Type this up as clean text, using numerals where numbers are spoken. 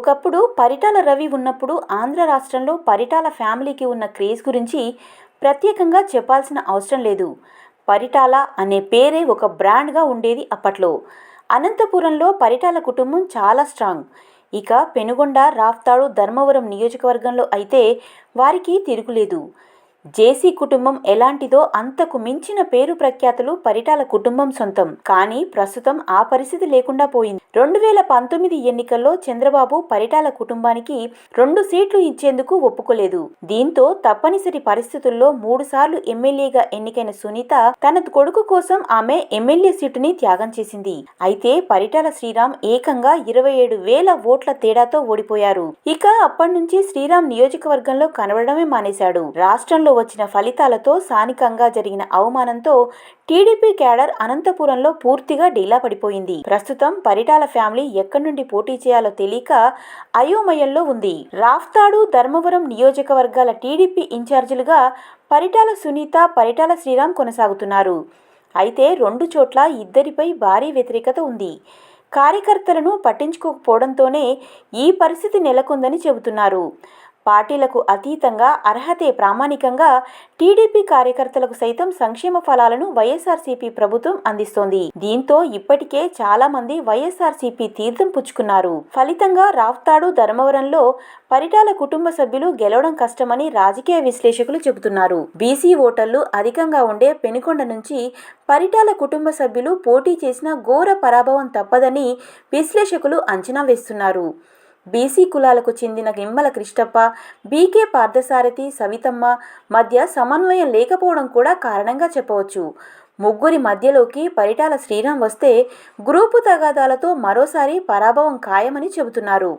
ఒకప్పుడు పరిటాల రవి ఉన్నప్పుడు ఆంధ్ర రాష్ట్రంలో పరిటాల ఫ్యామిలీకి ఉన్న క్రేజ్ గురించి ప్రత్యేకంగా చెప్పాల్సిన అవసరం లేదు. పరిటాల అనే పేరే ఒక బ్రాండ్గా ఉండేది అప్పట్లో. అనంతపురంలో పరిటాల కుటుంబం చాలా స్ట్రాంగ్. ఇక పెనుగొండ, రాప్తాడు, ధర్మవరం నియోజకవర్గంలో అయితే వారికి తిరుగులేదు. జేసీ కుటుంబం ఎలాంటిదో అంతకు మించిన పేరు ప్రఖ్యాతులు పరిటాల కుటుంబం సొంతం. కానీ ప్రస్తుతం ఆ పరిస్థితి లేకుండా పోయింది. 2019 ఎన్నికల్లో చంద్రబాబు పరిటాల కుటుంబానికి 2 సీట్లు ఇచ్చేందుకు ఒప్పుకోలేదు. దీంతో తప్పనిసరి పరిస్థితుల్లో 3 సార్లు ఎమ్మెల్యేగా ఎన్నికైన సునీత తన కొడుకు కోసం ఆమె ఎమ్మెల్యే సీటుని త్యాగం చేసింది. అయితే పరిటాల శ్రీరామ్ ఏకంగా 27,000 ఓట్ల తేడాతో ఓడిపోయారు. ఇక అప్పటి నుంచి శ్రీరామ్ నియోజకవర్గంలో కనబడమే మానేశాడు. రాష్ట్రంలో వచ్చిన ఫలితాలతో స్థానికంగా జరిగిన అవమానంతో టీడీపీ క్యాడర్ అనంతపురంలో పూర్తిగా డీలా పడిపోయింది. ప్రస్తుతం పరిటాల ఫ్యామిలీ ఎక్కడి నుండి పోటీ చేయాలో తెలియక అయోమయంలో ఉంది. రాప్తాడు, ధర్మవరం నియోజకవర్గాల టీడీపీ ఇన్ఛార్జీలుగా పరిటాల సునీత, పరిటాల శ్రీరామ్ కొనసాగుతున్నారు. అయితే 2 చోట్ల ఇద్దరిపై భారీ వ్యతిరేకత ఉంది. కార్యకర్తలను పట్టించుకోకపోవడంతోనే ఈ పరిస్థితి నెలకొందని చెబుతున్నారు. పార్టీలకు అతీతంగా అర్హతే ప్రామాణికంగా టీడీపీ కార్యకర్తలకు సైతం సంక్షేమ ఫలాలను వైఎస్ఆర్సీపీ ప్రభుత్వం అందిస్తోంది. దీంతో ఇప్పటికే చాలా మంది వైఎస్ఆర్సీపీ తీర్థం పుచ్చుకున్నారు. ఫలితంగా రాప్తాడు, ధర్మవరంలో పరిటాల కుటుంబ సభ్యులు గెలవడం కష్టమని రాజకీయ విశ్లేషకులు చెబుతున్నారు. బీసీ ఓటర్లు అధికంగా ఉండే పెనుకొండ నుంచి పరిటాల కుటుంబ సభ్యులు పోటీ చేసిన ఘోర పరాభవం తప్పదని విశ్లేషకులు అంచనా వేస్తున్నారు. బీసీ కులాలకు చెందిన నిమ్మల కృష్ణప్ప, బీకే పార్థసారథి, సవితమ్మ మధ్య సమన్వయం లేకపోవడం కూడా కారణంగా చెప్పవచ్చు. ముగ్గురి మధ్యలోకి పరిటాల శ్రీరామ్ వస్తే గ్రూపు తగాదాలతో మరోసారి పరాభవం ఖాయమని చెబుతున్నారు.